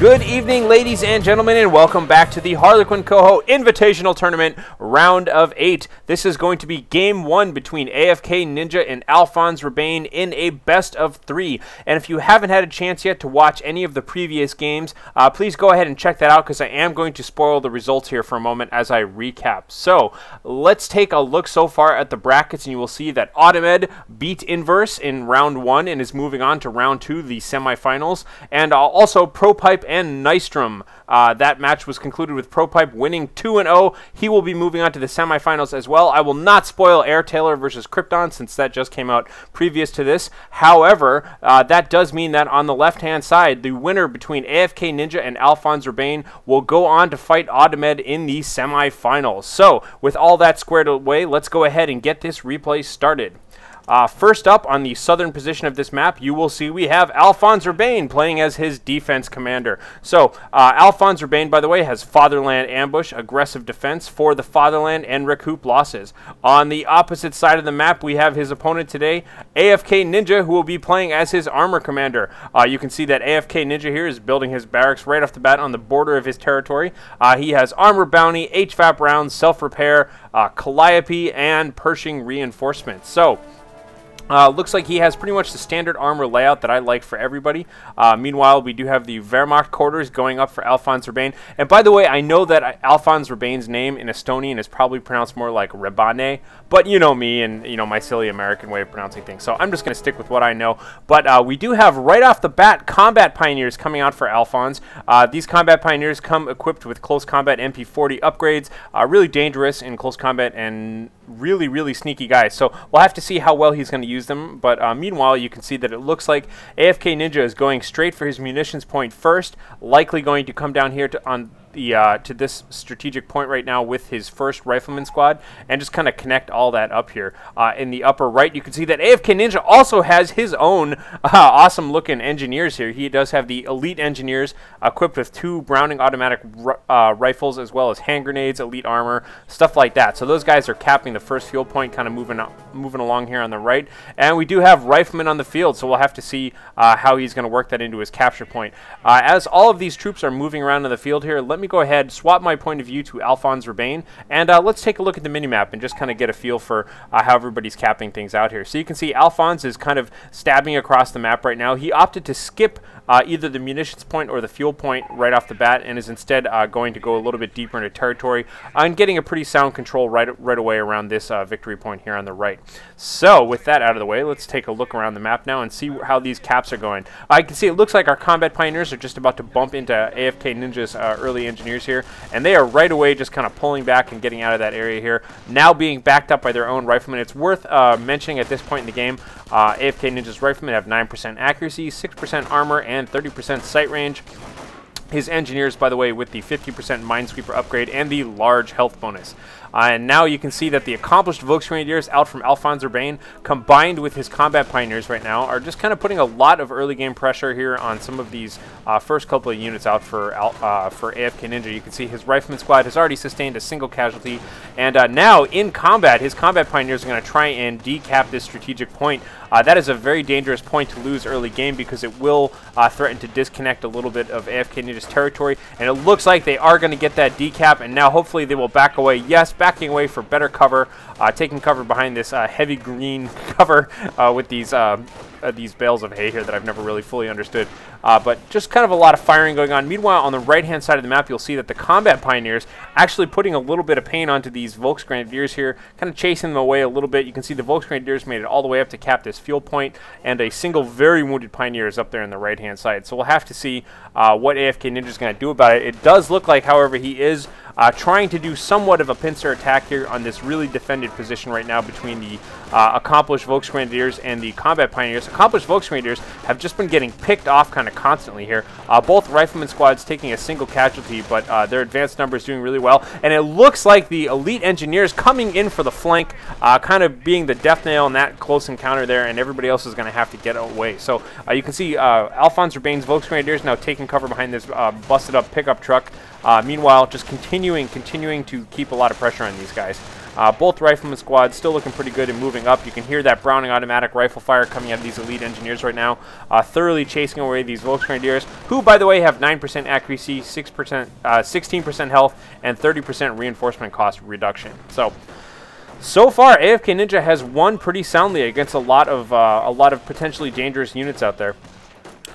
Good evening, ladies and gentlemen, and welcome back to the HarlequinCoHO Invitational Tournament, round of 8. This is going to be game 1 between AFKNinja and AlfonsRebane in a best of 3. And if you haven't had a chance yet to watch any of the previous games, please go ahead and check that out, because I am going to spoil the results here for a moment as I recap. So, let's take a look so far at the brackets, and you will see that Automed beat Inverse in round 1 and is moving on to round 2, the semifinals. And also ProPipe and Nystrom. That match was concluded with ProPipe winning 2-0. He will be moving on to the semifinals as well. I will not spoil Air Taylor versus Krypton, since that just came out previous to this. However, that does mean that on the left-hand side, the winner between AFKNinja and AlfonsRebane will go on to fight Automed in the semifinals. So, with all that squared away, let's go ahead and get this replay started. First up, on the southern position of this map, you will see we have AlfonsRebane playing as his defense commander. So, AlfonsRebane, by the way, has Fatherland Ambush, aggressive defense for the Fatherland, and recoup losses. On the opposite side of the map, we have his opponent today, AFKNinja, who will be playing as his armor commander. You can see that AFKNinja here is building his barracks right off the bat on the border of his territory. He has armor bounty, HVAP rounds, self-repair, Calliope, and Pershing reinforcements. So, looks like he has pretty much the standard armor layout that I like for everybody. Meanwhile, we do have the Wehrmacht quarters going up for AlfonsRebane. And by the way, I know that AlfonsRebane's name in Estonian is probably pronounced more like Rebane, but you know me and you know my silly American way of pronouncing things, so I'm just going to stick with what I know. But we do have right off the bat Combat Pioneers coming out for Alfons. These Combat Pioneers come equipped with close combat MP40 upgrades, really dangerous in close combat and really sneaky guys. So we'll have to see how well he's going to use them. But meanwhile, you can see that it looks like AFKNinja is going straight for his munitions point first, likely going to come down here to this strategic point right now with his first rifleman squad, and just kind of connect all that up here. In the upper right, you can see that AFKNinja also has his own awesome looking engineers here. He does have the elite engineers equipped with 2 Browning automatic rifles, as well as hand grenades, elite armor, stuff like that. So those guys are capping the first field point, kind of moving along here on the right. And we do have riflemen on the field, so we'll have to see how he's going to work that into his capture point. As all of these troops are moving around in the field here, let me go ahead, swap my point of view to AlfonsRebane, and let's take a look at the minimap and just kind of get a feel for how everybody's capping things out here. So you can see Alfons is kind of stabbing across the map right now. He opted to skip either the munitions point or the fuel point right off the bat, and is instead going to go a little bit deeper into territory and getting a pretty sound control right away around this victory point here on the right. So with that out of the way, let's take a look around the map now and see how these caps are going. I can see it looks like our Combat Pioneers are just about to bump into AFKNinja's early engineers here, and they are right away just kind of pulling back and getting out of that area here, now being backed up by their own riflemen. It's worth mentioning at this point in the game, AFKNinja's riflemen have 9% accuracy, 6% armor, and 30% sight range. His engineers, by the way, with the 50% Minesweeper upgrade and the large health bonus. And now you can see that the accomplished Volksgrenadiers out from AlfonsRebane, combined with his Combat Pioneers right now, are just kind of putting a lot of early game pressure here on some of these first couple of units out for AFKNinja. You can see his Rifleman squad has already sustained a single casualty, and now in combat, his Combat Pioneers are going to try and decap this strategic point. That is a very dangerous point to lose early game, because it will threaten to disconnect a little bit of AFKNinja's territory, and it looks like they are going to get that decap, and now hopefully they will back away. Yes, backing away for better cover, taking cover behind this heavy green cover with these bales of hay here that I've never really fully understood. But just kind of a lot of firing going on. Meanwhile, on the right-hand side of the map, you'll see that the Combat Pioneers actually putting a little bit of pain onto these Volksgrenadiers here, kind of chasing them away a little bit. You can see the Volksgrenadiers made it all the way up to cap this fuel point, and a single very wounded Pioneer is up there on the right-hand side. So we'll have to see what AFKNinja is going to do about it. It does look like, however, he is trying to do somewhat of a pincer attack here on this really defended position right now between the accomplished Volksgrenadiers and the Combat Pioneers. Accomplished Volksgrenadiers have just been getting picked off kind of constantly here. Both Rifleman squads taking a single casualty, but their advanced numbers doing really well. And it looks like the elite engineers coming in for the flank, kind of being the death nail in that close encounter there, and everybody else is going to have to get away. So you can see AlfonsRebane's Volksgrenadiers now taking cover behind this busted up pickup truck. Meanwhile, just continuing to keep a lot of pressure on these guys. Both rifleman squads still looking pretty good and moving up. You can hear that Browning automatic rifle fire coming out of these elite engineers right now, thoroughly chasing away these Volksgrenadiers, who, by the way, have 9% accuracy, 16% health, and 30% reinforcement cost reduction. So far, AFKNinja has won pretty soundly against a lot of potentially dangerous units out there.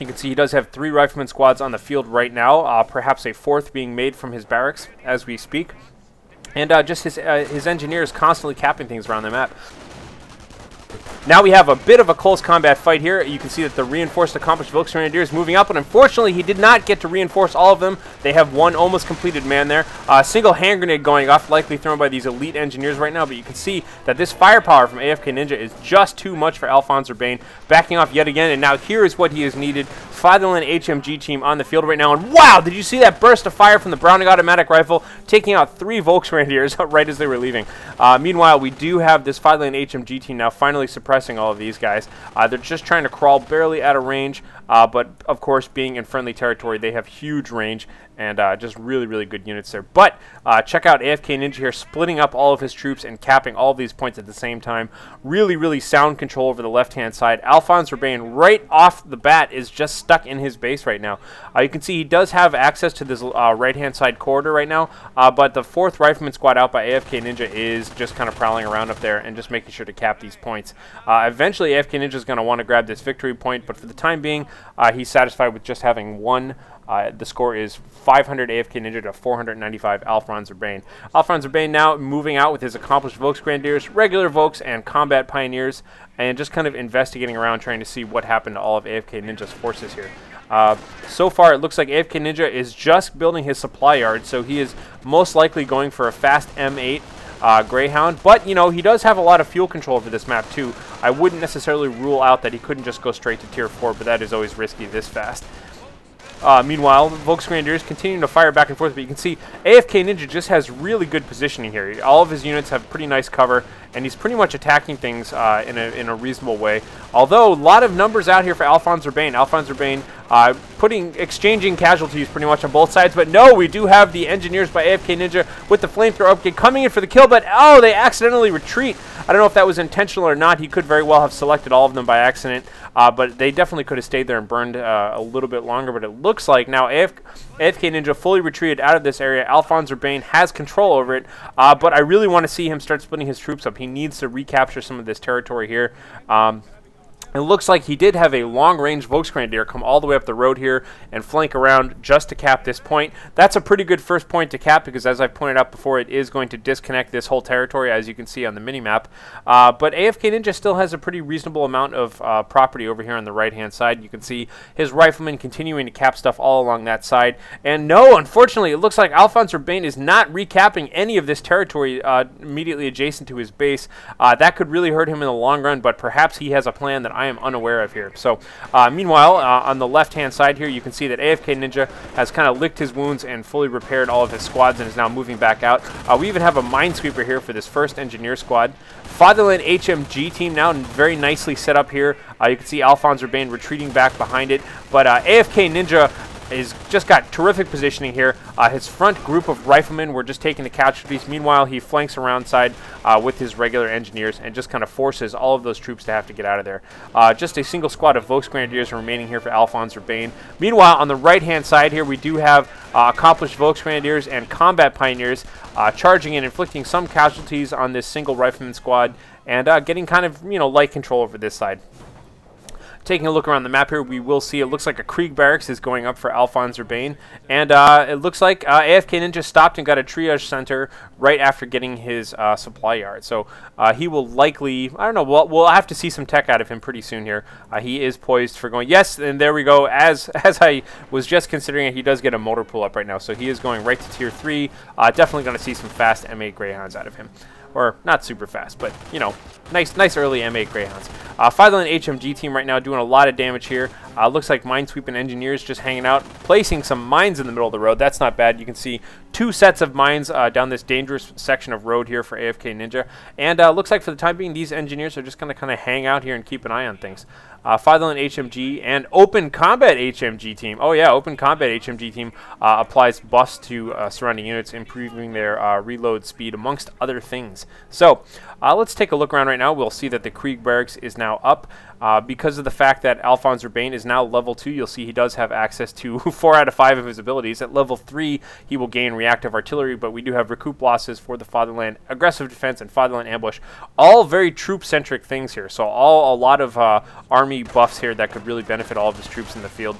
You can see he does have 3 rifleman squads on the field right now, perhaps a 4th being made from his barracks as we speak. And just his engineers constantly capping things around the map. Now we have a bit of a close combat fight here. You can see that the reinforced accomplished Volksgrenadier is moving up, but unfortunately he did not get to reinforce all of them. They have one almost completed man there. Single hand grenade going off, likely thrown by these elite engineers right now, but you can see that this firepower from AFKNinja is just too much for AlfonsRebane, backing off yet again, and now here is what he is needed. Fatherland HMG team on the field right now, and wow, did you see that burst of fire from the Browning automatic rifle, taking out 3 Volksgrenadiers right as they were leaving. Meanwhile, we do have this Fatherland HMG team now finally suppressing all of these guys. They're just trying to crawl barely out of range, but of course, being in friendly territory, they have huge range and just really, really good units there. But check out AFKNinja here, splitting up all of his troops and capping all of these points at the same time. Really, really sound control over the left-hand side. AlfonsRebane, right off the bat, is just stuck in his base right now. You can see he does have access to this right-hand side corridor right now, but the 4th Rifleman Squad out by AFKNinja is just kind of prowling around up there and just making sure to cap these points. Eventually, AFKNinja is going to want to grab this victory point, but for the time being, he's satisfied with just having 1. The score is 500 AFKNinja to 495 AlfonsRebane. AlfonsRebane now moving out with his accomplished Volksgrenadiers, regular Volks, and combat pioneers, and just kind of investigating around trying to see what happened to all of AFKNinja's forces here. So far, it looks like AFKNinja is just building his supply yard, so he is most likely going for a fast M8 Greyhound, but you know, he does have a lot of fuel control over this map too. I wouldn't necessarily rule out that he couldn't just go straight to tier 4, but that is always risky this fast. Meanwhile, Volksgrenadiers continuing to fire back and forth, but you can see AFKNinja just has really good positioning here. All of his units have pretty nice cover, and he's pretty much attacking things in a reasonable way. Although, a lot of numbers out here for AlfonsRebane. AlfonsRebane exchanging casualties pretty much on both sides, but no, we do have the engineers by AFKNinja with the flamethrower upgrade coming in for the kill, but oh, they accidentally retreat. I don't know if that was intentional or not. He could very well have selected all of them by accident, but they definitely could have stayed there and burned a little bit longer, but it looks like now AFKNinja fully retreated out of this area. AlfonsRebane has control over it, but I really want to see him start splitting his troops up. He needs to recapture some of this territory here. It looks like he did have a long-range Volksgrenadier come all the way up the road here and flank around just to cap this point. That's a pretty good first point to cap because, as I pointed out before, it is going to disconnect this whole territory, as you can see on the minimap. But AFKNinja still has a pretty reasonable amount of property over here on the right-hand side. You can see his riflemen continuing to cap stuff all along that side. And no, unfortunately, it looks like AlfonsRebane is not recapping any of this territory immediately adjacent to his base. That could really hurt him in the long run, but perhaps he has a plan that I am unaware of here. So, meanwhile, on the left-hand side here, you can see that AFKNinja has kind of licked his wounds and fully repaired all of his squads and is now moving back out. We even have a minesweeper here for this first engineer squad. Fatherland HMG team now very nicely set up here. You can see AlfonsRebane retreating back behind it, but AFKNinja is just got terrific positioning here. His front group of riflemen were just taking the casualties. Meanwhile, he flanks around side with his regular engineers and just kind of forces all of those troops to have to get out of there. Just a single squad of Volksgrenadiers remaining here for AlfonsRebane. Meanwhile, on the right-hand side here, we do have accomplished Volksgrenadiers and combat pioneers charging and inflicting some casualties on this single rifleman squad and getting kind of, you know, light control over this side. Taking a look around the map here, we will see it looks like a Krieg barracks is going up for AlfonsRebane, and it looks like AFKNinja stopped and got a triage center right after getting his supply yard. So he will likely, I don't know, we'll have to see some tech out of him pretty soon here. He is poised for going, yes, and there we go. As I was just considering it, he does get a motor pool up right now, so he is going right to tier 3. Definitely going to see some fast M8 Greyhounds out of him. Or not super fast, but, you know, nice early M8 Greyhounds. Fatherland HMG team right now doing a lot of damage here. Looks like Minesweep and Engineers just hanging out, placing some mines in the middle of the road. That's not bad. You can see 2 sets of mines down this dangerous section of road here for AFKNinja. And looks like for the time being, these Engineers are just going to kind of hang out here and keep an eye on things. Fatherland HMG and Open Combat HMG team. Oh yeah, Open Combat HMG team applies buffs to surrounding units, improving their reload speed, amongst other things. So let's take a look around right now. We'll see that the Krieg Barracks is now up. Because of the fact that AlfonsRebane is now level 2, you'll see he does have access to 4 out of 5 of his abilities. At level 3, he will gain reactive artillery, but we do have recoup losses for the Fatherland, aggressive defense, and Fatherland ambush. All very troop-centric things here, so a lot of army buffs here that could really benefit all of his troops in the field.